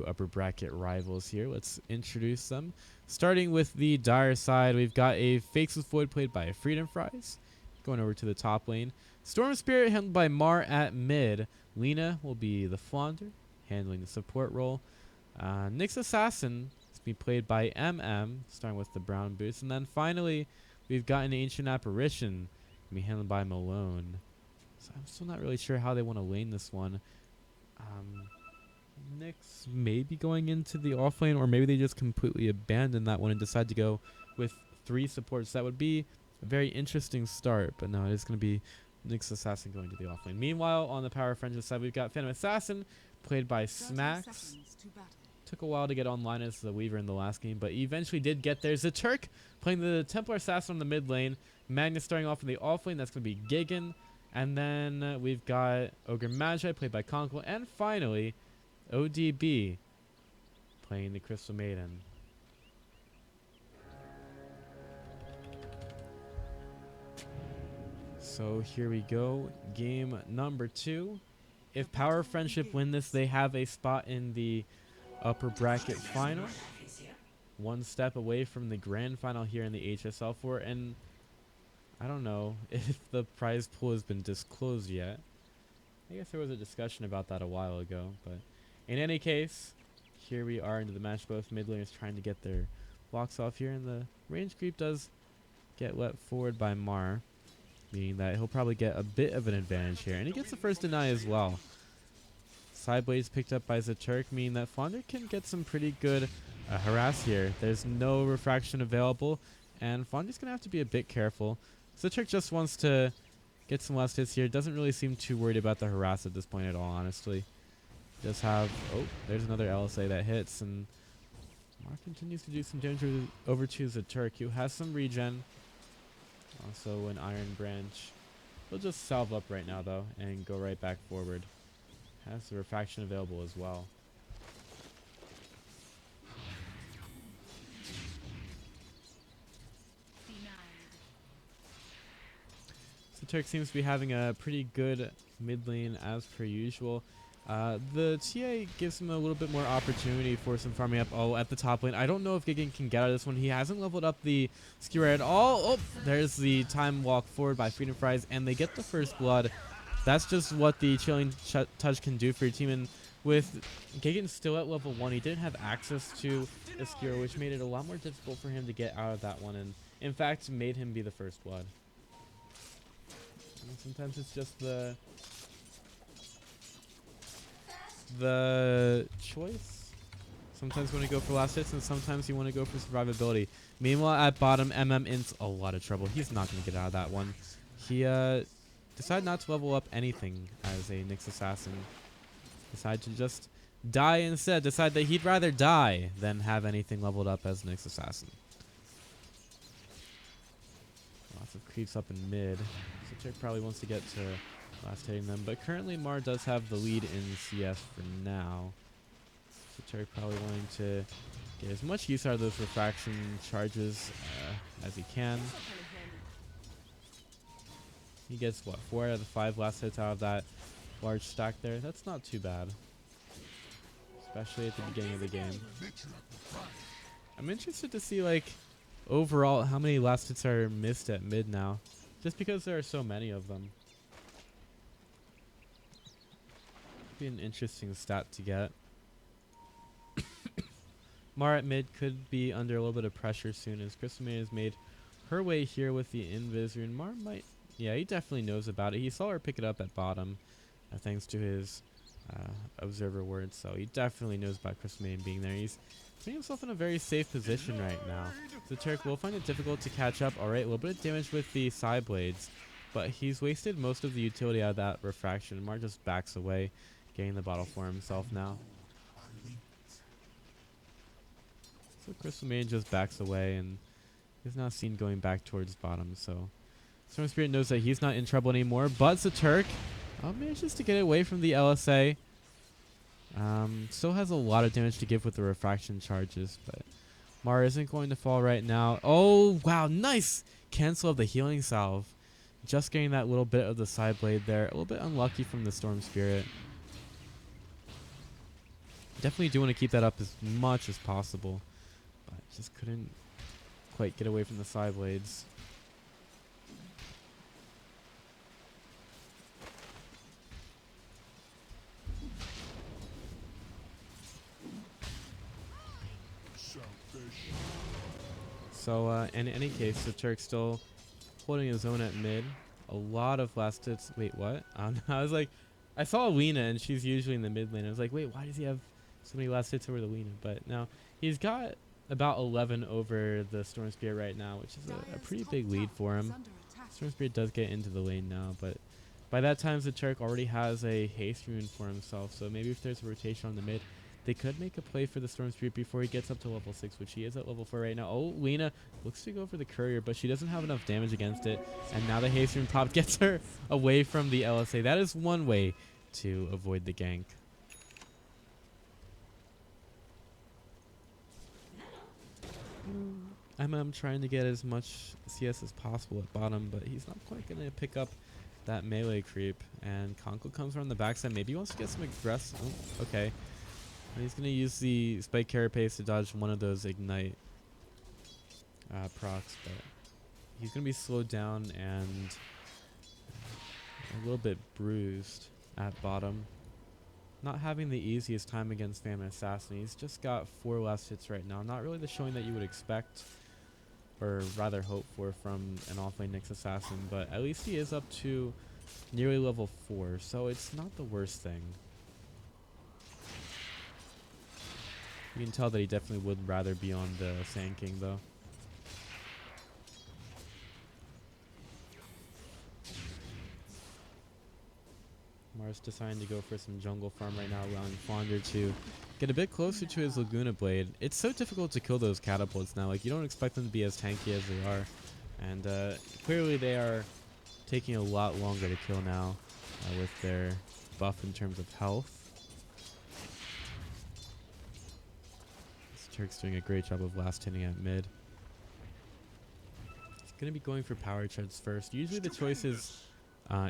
two upper bracket rivals here. Let's introduce them. Starting with the Dire side, we've got a Faceless Void played by Freedom Fries. Going over to the top lane. Storm Spirit handled by Mar at mid. Lena will be the Flounder, handling the support role. Nyx Assassin is being played by starting with the brown boots. And then finally, we've got an Ancient Apparition being handled by Malone. So I'm still not really sure how they want to lane this one. Nyx may be going into the offlane, or maybe they just completely abandon that one and decide to go with 3 supports. That would be a very interesting start, but no, it is going to be Nyx Assassin going to the offlane. Meanwhile, on the Power Friendship side, we've got Phantom Assassin, played by Smacks. Took a while to get online as the Weaver in the last game, but he eventually did get there. Zaturk playing the Templar Assassin on the mid lane. Magnus starting off in the offlane, that's going to be Gigan. And then we've got Ogre Magi, played by Conkle. And finally, ODB playing the Crystal Maiden. So here we go, game number 2. If Power Friendship win this, they have a spot in the upper bracket final. One step away from the grand final here in the HSL 4. And I don't know if the prize pool has been disclosed yet. I guess there was a discussion about that a while ago, but in any case, here we are into the match. Both mid laners trying to get their blocks off here, and the range creep does get let forward by Mar, meaning that he'll probably get a bit of an advantage here, and he gets the first deny as well. Sideblades picked up by Zaturk, meaning that Flounder can get some pretty good harass here. There's no refraction available, and Flounder's gonna have to be a bit careful. Zaturk just wants to get some last hits here. Doesn't really seem too worried about the harass at this point at all, honestly. Does have, oh, there's another LSA that hits, and Mar continues to do some damage over to Zaturk, who has some regen. Also an Iron Branch. He'll just salve up right now though and go right back forward. Has the refraction available as well. Zaturk seems to be having a pretty good mid lane as per usual. The TA gives him a little bit more opportunity for some farming up at the top lane. I don't know if Gigan can get out of this one. He hasn't leveled up the skewer at all. Oh, there's the time walk forward by Freedom Fries, and they get the first blood. That's just what the Chilling Touch can do for your team. And with Gigan still at level 1, he didn't have access to the skewer, which made it a lot more difficult for him to get out of that one, and in fact made him be the first blood. And sometimes it's just the choice. Sometimes you want to go for last hits, and sometimes you want to go for survivability. Meanwhile, at bottom, in's a lot of trouble. He's not going to get out of that one. He decided not to level up anything as a Nyx Assassin. Decided to just die instead. Decided that he'd rather die than have anything leveled up as Nyx Assassin. Lots of creeps up in mid. So Turk probably wants to get to last hitting them, but currently Mar does have the lead in CS for now. So Turk probably wanting to get as much use out of those refraction charges as he can. He gets what, 4 out of the 5 last hits out of that large stack there. That's not too bad, especially at the beginning of the game. I'm interested to see, like, overall how many last hits are missed at mid now, just because there are so many of them. Be an interesting stat to get. Mar at mid could be under a little bit of pressure soon, as Crystal Maiden has made her way here with the Invis rune. Mar might, yeah, he definitely knows about it. He saw her pick it up at bottom, thanks to his observer word, so he definitely knows about Crystal Maiden being there. He's putting himself in a very safe position right now. The Turk will find it difficult to catch up. Alright, a little bit of damage with the side blades, but he's wasted most of the utility out of that refraction. Mar just backs away, getting the bottle for himself now. So Crystal Maiden just backs away and is now seen going back towards bottom. So Storm Spirit knows that he's not in trouble anymore, but Zaturk manages to get away from the LSA. Still has a lot of damage to give with the refraction charges, but Mar isn't going to fall right now. Oh, wow, nice cancel of the healing salve. Just getting that little bit of the side blade there. A little bit unlucky from the Storm Spirit. Definitely do want to keep that up as much as possible, but just couldn't quite get away from the side blades. So in any case, the Turk's still holding his own at mid. A lot of last hits. Wait, what? I was like, I saw Lena and she's usually in the mid lane. I was like, wait, why does he have so many last hits over the Lena? But now he's got about 11 over the Storm Spirit right now, which is a pretty big lead for him. Storm Spirit does get into the lane now, but by that time the Turk already has a haste rune for himself. So maybe if there's a rotation on the mid, they could make a play for the Storm Spirit before he gets up to level 6, which he is at level 4 right now. Oh, Lena looks to go for the courier, but she doesn't have enough damage against it. And now the haste rune pop gets her away from the LSA. That is one way to avoid the gank. I'm trying to get as much CS as possible at bottom, but he's not quite going to pick up that melee creep. And Konko comes around the backside. Maybe he wants to get some aggressive. Oh, okay. And he's going to use the Spike Carapace to dodge one of those Ignite procs, but he's going to be slowed down and a little bit bruised at bottom. Not having the easiest time against Famine Assassin. He's just got 4 last hits right now. Not really the showing that you would expect, or rather hope for, from an offlane Nyx Assassin, but at least he is up to nearly level 4, so it's not the worst thing. You can tell that he definitely would rather be on the Sand King, though. Mars deciding to go for some jungle farm right now, allowing Fonder to get a bit closer to his Laguna Blade. It's so difficult to kill those catapults now. Like, you don't expect them to be as tanky as they are. And clearly they are taking a lot longer to kill now with their buff in terms of health. Turk's doing a great job of last hitting at mid. He's going to be going for power charges first. Usually the choice is,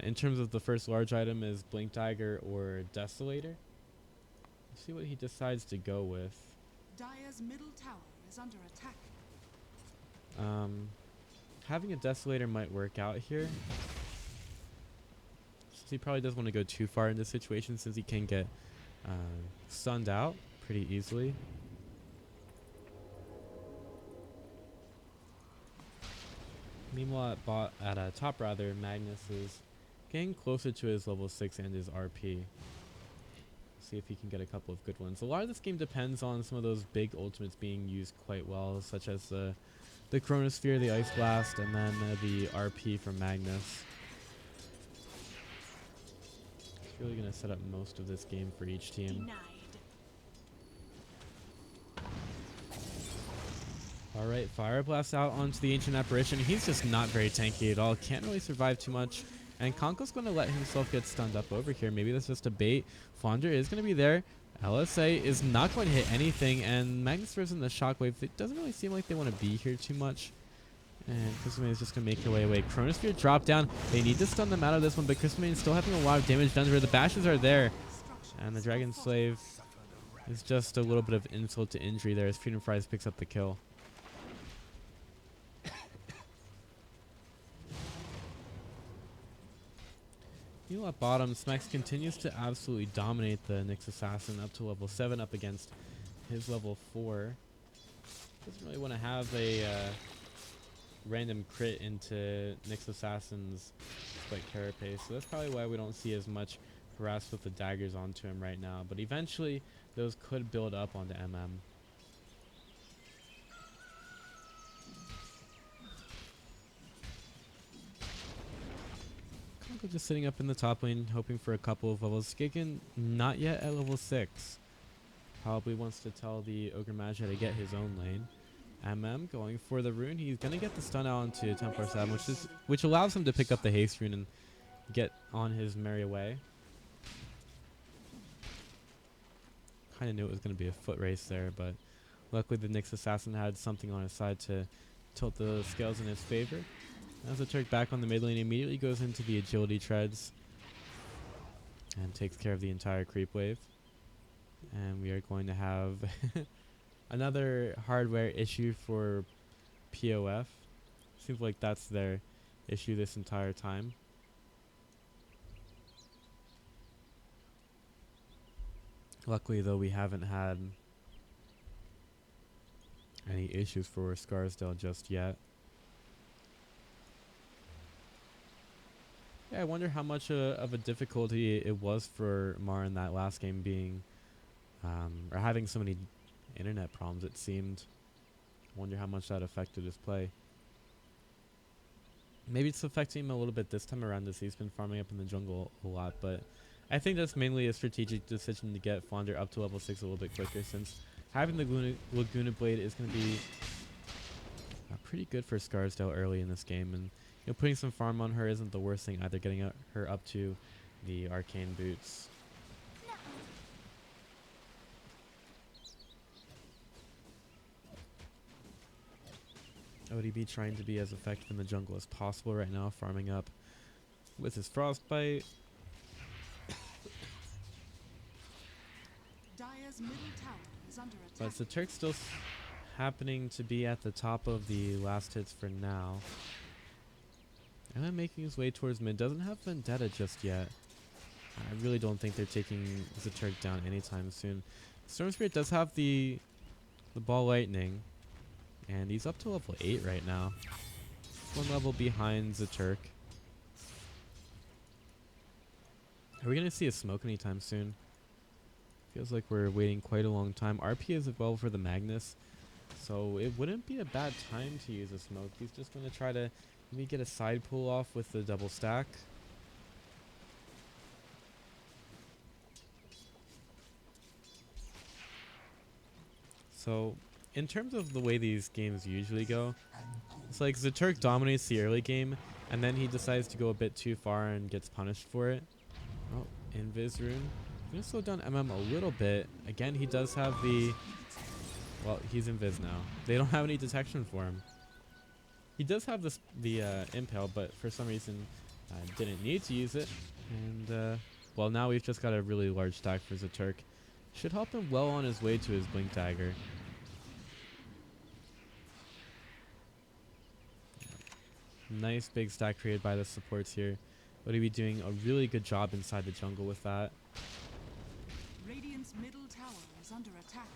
in terms of the first large item, is Blink Dagger or Desolator. Let's see what he decides to go with. Dire's middle tower is under attack. Having a Desolator might work out here. He probably doesn't want to go too far in this situation since he can get stunned out pretty easily. Meanwhile, at top, Magnus is getting closer to his level 6 and his RP. See if he can get a couple of good ones. A lot of this game depends on some of those big ultimates being used quite well, such as the Chronosphere, the Ice Blast, and then the RP from Magnus. It's really going to set up most of this game for each team. Denied. Alright, Fire Blast out onto the Ancient Apparition. He's just not very tanky at all. Can't really survive too much. And Konko's going to let himself get stunned up over here. Maybe that's just a bait. Fonder is going to be there. LSA is not going to hit anything. And Magnus throws in the Shockwave. It doesn't really seem like they want to be here too much. And Crystalmane is just going to make their way away. Chronosphere drop down. They need to stun them out of this one. But Crystalmane is still having a lot of damage done to her. The bashes are there. And the Dragon Slave is just a little bit of insult to injury there as Freedom Fries picks up the kill. Meanwhile at bottom, Smex continues to absolutely dominate the Nyx Assassin up to level 7 up against his level 4. Doesn't really want to have a random crit into Nyx Assassin's Spike Carapace, so that's probably why we don't see as much harass with the daggers onto him right now, but eventually those could build up onto MM. Just sitting up in the top lane, hoping for a couple of levels. Skiggin not yet at level 6. Probably wants to tell the Ogre Magi to get his own lane. MM going for the rune. He's gonna get the stun out onto Templar 7, which allows him to pick up the haste rune and get on his merry way. Kind of knew it was gonna be a foot race there, but luckily the Nyx Assassin had something on his side to tilt the scales in his favor. As the Turk back on the mid lane, immediately goes into the agility treads and takes care of the entire creep wave. And we are going to have another hardware issue for POF. Seems like that's their issue this entire time. Luckily, though, we haven't had any issues for Scarsdale just yet. Yeah, I wonder how much of a difficulty it was for Mar in that last game being, or having so many internet problems, it seemed. I wonder how much that affected his play. Maybe it's affecting him a little bit this time around as he's been farming up in the jungle a lot, but I think that's mainly a strategic decision to get Flounder up to level 6 a little bit quicker, since having the Laguna Blade is going to be pretty good for Scarsdale early in this game, and putting some farm on her isn't the worst thing either, getting her up to the arcane boots. ODB trying to be as effective in the jungle as possible right now, farming up with his frostbite. Dire's middle tower is under attack. But the Turk's still happening to be at the top of the last hits for now. And then making his way towards mid. Doesn't have Vendetta just yet. I really don't think they're taking the Turk down anytime soon. Storm Spirit does have the Ball Lightning. And he's up to level 8 right now. One level behind the Turk. Are we going to see a smoke anytime soon? Feels like we're waiting quite a long time. RP is as well for the Magnus. So it wouldn't be a bad time to use a smoke. He's just going to try to maybe get a side pull off with the double stack. So in terms of the way these games usually go, it's like the Turk dominates the early game, and then he decides to go a bit too far and gets punished for it. Oh, Invis Rune. Gonna slow down a little bit. Again, he does have the... Well, he's Invis now. They don't have any detection for him. He does have the Impale, but for some reason didn't need to use it. And, well, now we've just got a really large stack for the Turk. Should help him well on his way to his Blink Dagger. Nice big stack created by the supports here. Would he be doing a really good job inside the jungle with that? Radiant's middle tower is under attack.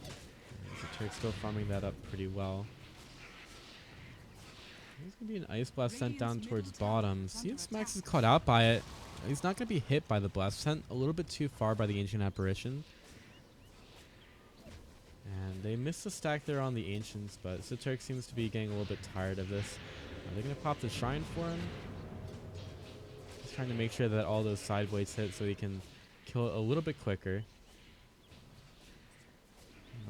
The Turk's still farming that up pretty well. There's going to be an Ice Blast sent down towards bottom. CS Max is caught out by it. He's not going to be hit by the blast. Sent a little bit too far by the Ancient Apparition. And they missed the stack there on the Ancients, but Turk seems to be getting a little bit tired of this. Are they going to pop the Shrine for him? He's trying to make sure that all those side blades hit so he can kill it a little bit quicker.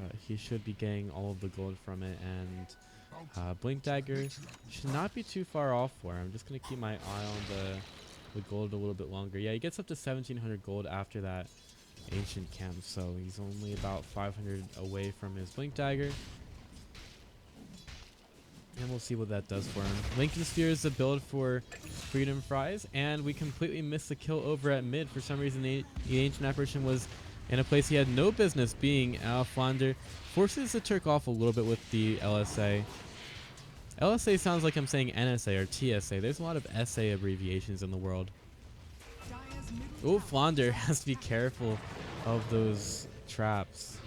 But he should be getting all of the gold from it, and Blink Dagger should not be too far off for him. I'm just going to keep my eye on the gold a little bit longer. Yeah, he gets up to 1700 gold after that Ancient Camp, so he's only about 500 away from his Blink Dagger. And we'll see what that does for him. Lincoln Sphere is the build for Freedom Fries, and we completely missed the kill over at mid. For some reason, the Ancient Apparition was in a place he had no business being. Flounder forces the Turk off a little bit with the LSA. LSA sounds like I'm saying NSA or TSA. There's a lot of SA abbreviations in the world. Oh, Flounder has to be careful of those traps.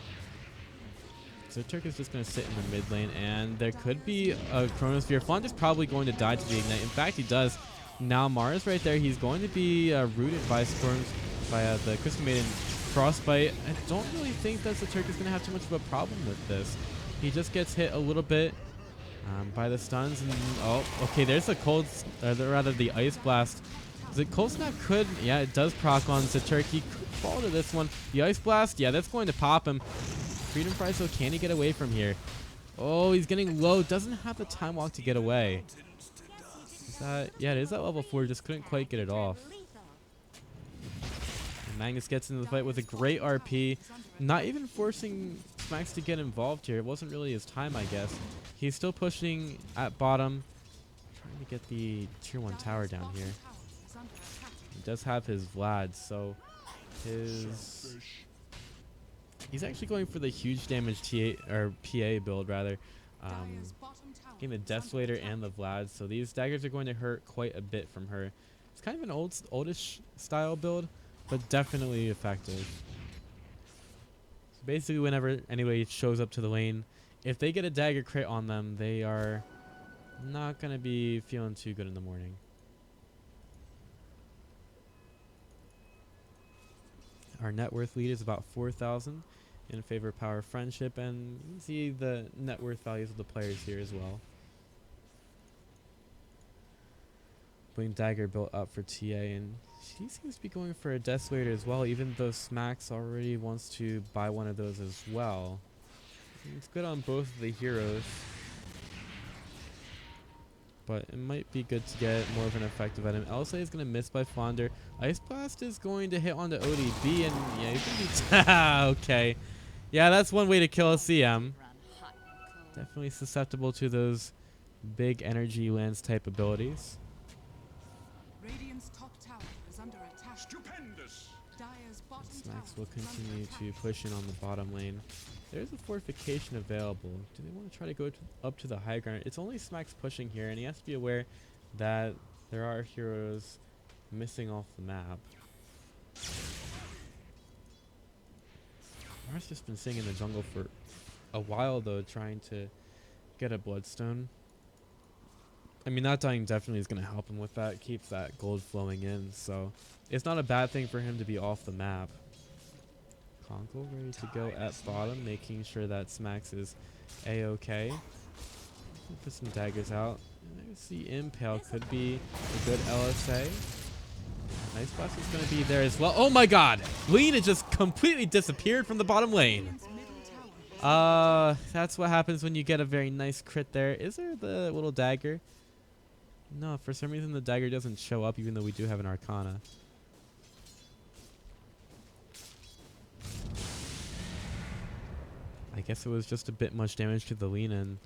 So Turk is just going to sit in the mid lane, and there could be a Chronosphere. Flounder's probably going to die to the Ignite. In fact, he does. Now Mars right there. He's going to be rooted by the Crystal Maiden Frostbite. I don't really think that the Turk is going to have too much of a problem with this. He just gets hit a little bit by the stuns. And, oh, okay, there's a cold, rather the Ice Blast. The Cold Snap could, yeah, it does proc on the Turk. He could fall to this one. The Ice Blast, yeah, that's going to pop him. Freedom Fries, though, can he get away from here? Oh, he's getting low. Doesn't have the time walk to get away. Is that, yeah, it is at level 4. Just couldn't quite get it off. And Magnus gets into the fight with a great RP. Not even forcing Smax to get involved here. It wasn't really his time, I guess. He's still pushing at bottom. Trying to get the tier 1 tower down here. He does have his Vlad, so His he's actually going for the huge damage TA or PA build rather. Dire's bottom tower Getting the is under Desolator attack. and the Vlad, so these daggers are going to hurt quite a bit from her. It's kind of an oldish style build, but definitely effective. So basically, whenever anybody shows up to the lane, if they get a dagger crit on them, they are not going to be feeling too good in the morning. Our net worth lead is about 4,000 in favor of Power of Friendship, and you can see the net worth values of the players here as well. Putting dagger built up for TA, and she seems to be going for a Desolator as well, even though Smacks already wants to buy one of those as well. It's good on both of the heroes, but it might be good to get more of an effective item. LSA is going to miss by Fonder. Ice Blast is going to hit onto ODB, and yeah, he's going to be okay. Yeah, that's one way to kill a CM. Definitely susceptible to those big energy lens type abilities. Radiant's top tower is under attack. Stupendous! Dire's bottom Smacks tower will is under continue attack. to push in on the bottom lane. There's a fortification available. Do they want to try to go up to the high ground? It's only Smacks pushing here, and he has to be aware that there are heroes missing off the map. Mars just been sitting in the jungle for a while though, trying to get a bloodstone. I mean, not dying definitely is going to help him with that. Keeps that gold flowing in, so it's not a bad thing for him to be off the map. Conkel ready to go at bottom, making sure that Smacks is a-okay. Put some daggers out. And I see Impale could be a good LSA. Nice Blast is going to be there as well. Oh my god! Lena just completely disappeared from the bottom lane. Radiant's middle tower is That's what happens when you get a very nice crit there. Is there the little dagger? No, for some reason the dagger doesn't show up even though we do have an Arcana. I guess it was just a bit much damage to the Lena, and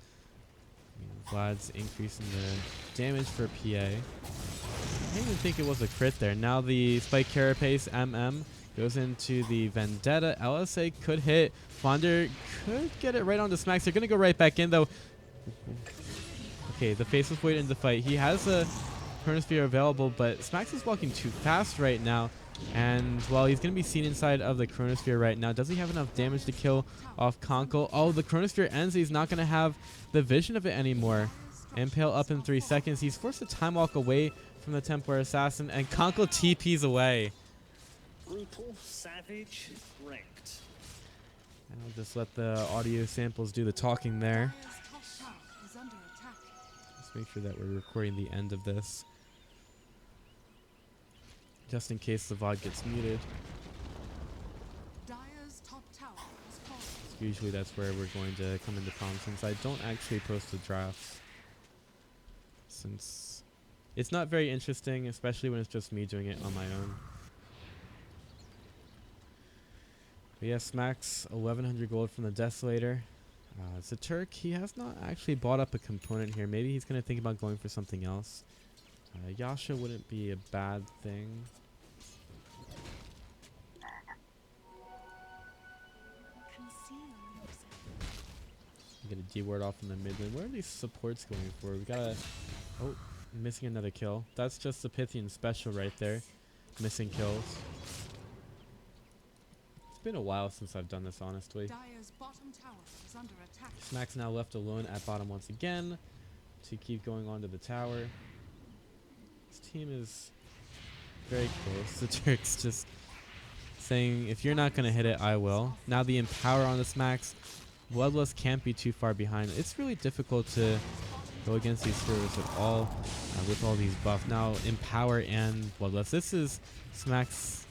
Vlad's increasing the damage for PA. I didn't even think it was a crit there. Now the Spike Carapace MM goes into the Vendetta. LSA could hit. Fonder could get it right onto Smacks. They're going to go right back in though. Okay, the Faceless Void in the fight. He has a Chronosphere available, but Smacks is walking too fast right now. And while he's going to be seen inside of the Chronosphere right now, does he have enough damage to kill off Conkel? Oh, the Chronosphere ends. He's not going to have the vision of it anymore. Impale up in 3 seconds. He's forced to time walk away from the Templar Assassin, and Conkel TPs away. Brutal, savage, wrecked. And I'll just let the audio samples do the talking there. Dire's top tower is under attack. Let's make sure that we're recording the end of this, just in case the VOD gets muted. Dire's top tower is falling. Usually that's where we're going to come into problems, since I don't actually post the drafts, since it's not very interesting, especially when it's just me doing it on my own. But yes, Max 1100 gold from the Desolator. It's a Turk. He has not actually bought up a component here. Maybe he's going to think about going for something else. Yasha wouldn't be a bad thing. Get a D-ward off in the mid lane. What are these supports going for? We got a... Oh, missing another kill. That's just the Pythian special right there. Missing kills. It's been a while since I've done this, honestly. Dire's bottom tower is under attack. Smack's now left alone at bottom once again to keep going on to the tower. This team is very close. The Turk's just saying, if you're not going to hit it, I will. Now the Empower on the Smacks. Bloodlust can't be too far behind. It's really difficult to go against these heroes at all with all these buffs. Now Empower and Bloodlust. This is Smacks.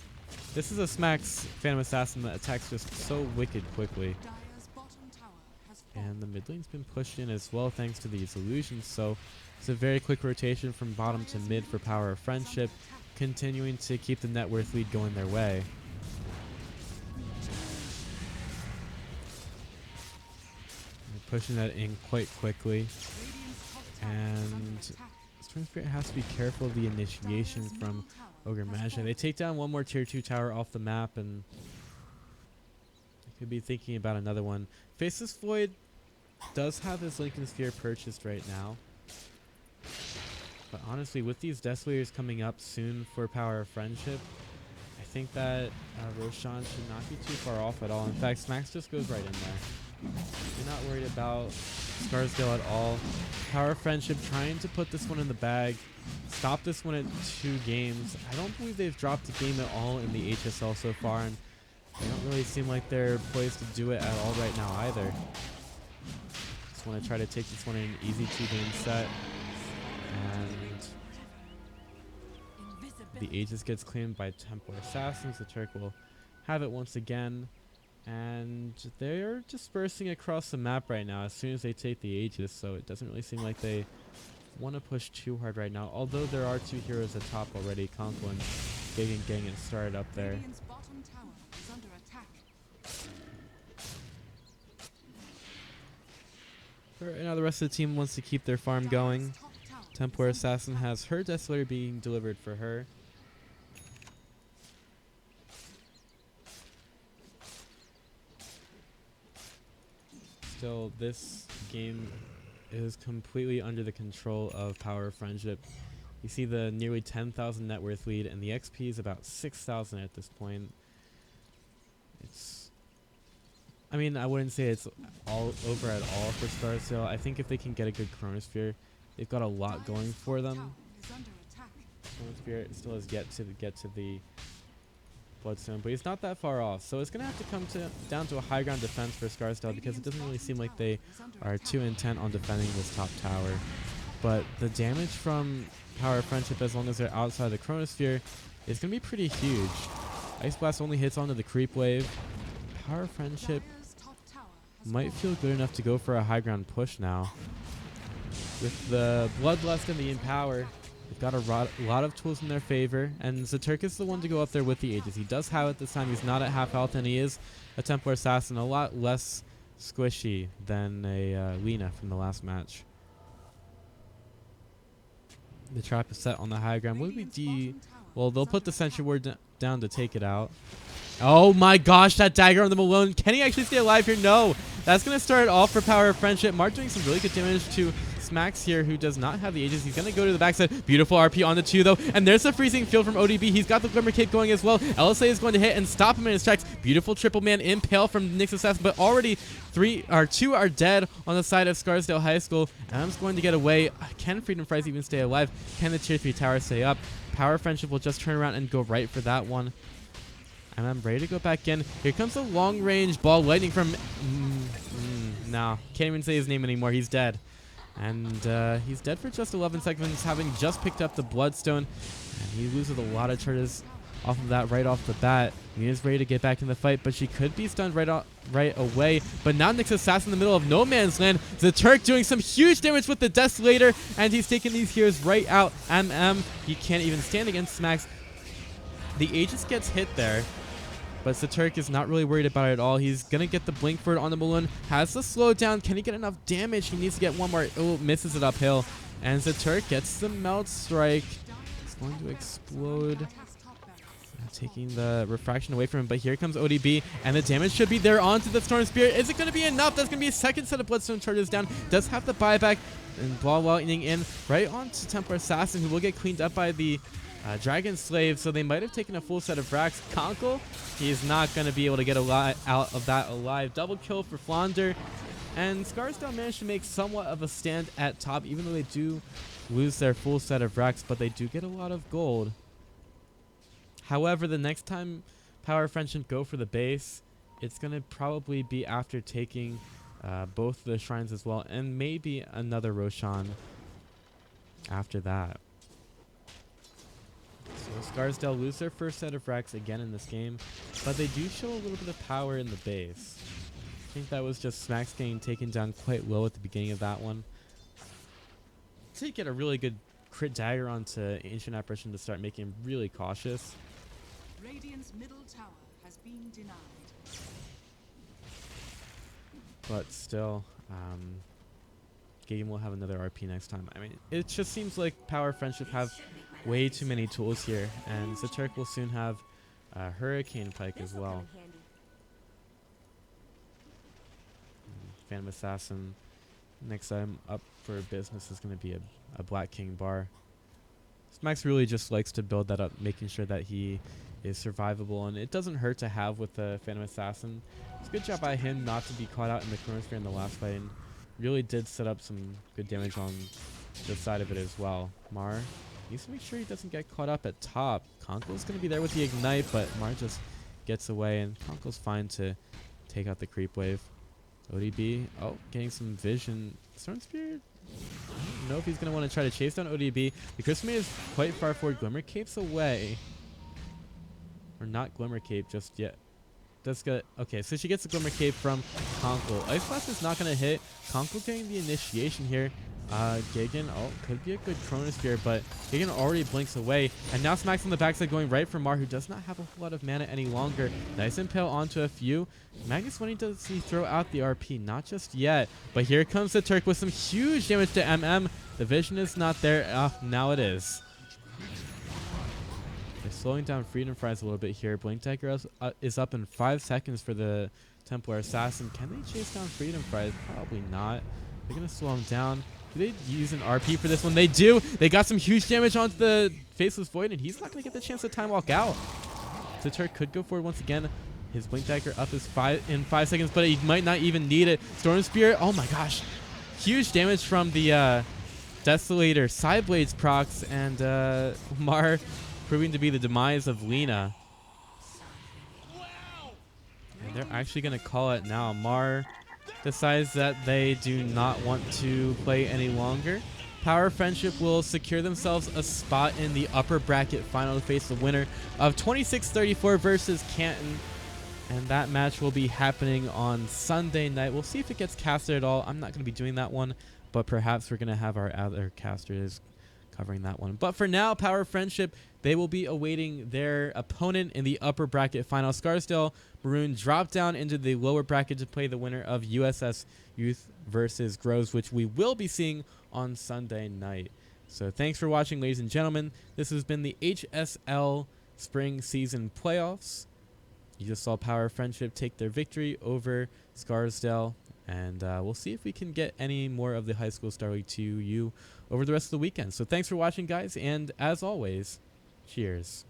This is a Smacks Phantom Assassin that attacks just so wicked quickly. Dire's bottom tower has fallen. And the mid lane's been pushed in as well thanks to these illusions. So it's a very quick rotation from bottom to mid for Power of Friendship, continuing to keep the net worth lead going their way. They're pushing that in quite quickly. Radiant's top tower is under And attack. Storm Spirit has to be careful of the initiation from Ogre Magi. They take down one more tier 2 tower off the map, and they could be thinking about another one. Faceless Void does have his Lincoln Sphere purchased right now. But honestly, with these Desolators coming up soon for Power of Friendship, I think that Roshan should not be too far off at all. In fact, Smacks just goes right in there. You're not worried about Scarsdale at all. Power of Friendship trying to put this one in the bag. Stop this one at 2 games. I don't believe they've dropped a game at all in the HSL so far, and they don't really seem like they're poised to do it at all right now either. Just want to try to take this one in an easy 2-game set. And the Aegis gets claimed by Templar Assassins. The Turk will have it once again. And they're dispersing across the map right now as soon as they take the Aegis, so it doesn't really seem like they want to push too hard right now. Although there are 2 heroes at top already, Conko and Gang getting started up there. Radiant's bottom tower is under attack. Now the rest of the team wants to keep their farm going. Templar Assassin has her Desolator being delivered for her. Still, this game is completely under the control of Power of Friendship. You see the nearly 10,000 net worth lead, and the XP is about 6,000 at this point. It's, I mean, I wouldn't say it's all over at all for Scarsdale. I think if they can get a good Chronosphere, they've got a lot going for them. Chronosphere still has yet to get to the Bloodstone, but he's not that far off. So it's going to have to come down to a high ground defense for Scarsdale, because it doesn't really seem like they are too intent on defending this top tower. But the damage from Power of Friendship, as long as they're outside the Chronosphere, is going to be pretty huge. Ice Blast only hits onto the creep wave. Power of Friendship might feel good enough to go for a high ground push now. With the Bloodlust and the Empower, they've got a lot of tools in their favor, and Zaturk is the one to go up there with the Aegis. He does have it this time. He's not at half health, and he is a Templar Assassin, a lot less squishy than a Lina from the last match. The trap is set on the high ground. Will we well, they'll put the Sentry Ward down to take it out. Oh my gosh, that dagger on the Malone. Can he actually stay alive here? No. That's going to start it off for Power of Friendship. Mark doing some really good damage to Smacks here, who does not have the Aegis. He's going to go to the backside. Beautiful RP on the 2, though. And there's a freezing field from ODB. He's got the Glimmer Cape going as well. LSA is going to hit and stop him in his tracks. Beautiful triple man impale from Nyx Assassin, but already 2 are dead on the side of Scarsdale High School. Adam's going to get away. Can Freedom Fries even stay alive? Can the tier 3 tower stay up? Power of Friendship will just turn around and go right for that one. And I'm ready to go back in. Here comes a long-range ball lightning from... no, can't even say his name anymore. He's dead. And he's dead for just 11 seconds, having just picked up the Bloodstone. And he loses a lot of charges off of that right off the bat. He is ready to get back in the fight, but she could be stunned right away. But now Nyx Assassin in the middle of no man's land. The Turk doing some huge damage with the Desolator, and he's taking these heroes right out. He can't even stand against Smacks. The Aegis gets hit there, but Zaturk is not really worried about it at all. He's going to get the blink for it on the Malone. Has the slowdown. Can he get enough damage? He needs to get one more. Oh, misses it uphill. And Zaturk gets the Melt Strike. It's going to explode. Taking the refraction away from him, but here comes ODB, and the damage should be there onto the Storm Spirit. Is it going to be enough? That's going to be a second set of Bloodstone charges down. Does have the buyback, and Ball Lightning in right onto Templar Assassin, who will get cleaned up by the Dragon Slave, so they might have taken a full set of racks. Conkle, he's not going to be able to get out of that alive. Double kill for Flaunder, and Scarsdale managed to make somewhat of a stand at top, even though they do lose their full set of racks, but they do get a lot of gold. However, the next time Power of Friendship go for the base, it's going to probably be after taking both the shrines as well, and maybe another Roshan after that. So Scarsdale lose their first set of racks again in this game, but they do show a little bit of power in the base. I think that was just Smacks getting taken down quite low at the beginning of that one. To get a really good crit dagger onto Ancient Apparition to start making him really cautious. Radiant's middle tower has been denied. But still, Gagan will have another RP next time. I mean, it just seems like Power Friendship have way too many tools here, and Zaturk will soon have Hurricane Pike as well. Phantom Assassin. Next item up for business is going to be a Black King bar. Max really just likes to build that up, making sure that he is survivable, and it doesn't hurt to have with the Phantom Assassin. It's a good job by him not to be caught out in the Chronosphere in the last fight, and really did set up some good damage on this side of it as well. Mar needs to make sure he doesn't get caught up at top. Konko's going to be there with the Ignite, but Mar just gets away, and Konko's fine to take out the creep wave. ODB, oh, getting some vision. Storm Spirit, I don't know if he's going to want to try to chase down ODB. The Christmas is quite far forward. Glimmer Cape's away. Or not Glimmer Cape just yet. Does get, okay, so she gets the Glimmer Cape from Konko. Ice Blast is not going to hit. Konko getting the initiation here. Gagan, oh, could be a good Chronosphere, but Gagan already blinks away. And now Smacks on the backside going right for Mar, who does not have a whole lot of mana any longer. Nice Impale onto a few. Magnus wanting to see throw out the RP, not just yet. But here comes the Turk with some huge damage to MM. The vision is not there. Now it is. They're slowing down Freedom Fries a little bit here. Blink Dagger is up in 5 seconds for the Templar Assassin. Can they chase down Freedom Fries? Probably not. They're going to slow him down. Do they use an RP for this one? They do. They got some huge damage onto the Faceless Void, and he's not going to get the chance to time walk out. So Turk could go forward once again. His Blink Dagger up is in 5 seconds, but he might not even need it. Storm Spirit, oh my gosh. Huge damage from the Desolator Side Blades procs, and Mar proving to be the demise of Lina. And they're actually going to call it now. Mar decides that they do not want to play any longer. Power Friendship will secure themselves a spot in the upper bracket final to face the winner of 26-34 versus Canton. And that match will be happening on Sunday night. We'll see if it gets casted at all. I'm not going to be doing that one, but perhaps we're going to have our other casters covering that one. But for now, Power Friendship, they will be awaiting their opponent in the upper bracket final. Scarsdale Maroon drop down into the lower bracket to play the winner of USS Youth versus Groves, which we will be seeing on Sunday night. So thanks for watching, ladies and gentlemen. This has been the HSL Spring Season Playoffs. You just saw Power Friendship take their victory over Scarsdale. And we'll see if we can get any more of the High School Star League to you over the rest of the weekend. So thanks for watching, guys. And as always, cheers.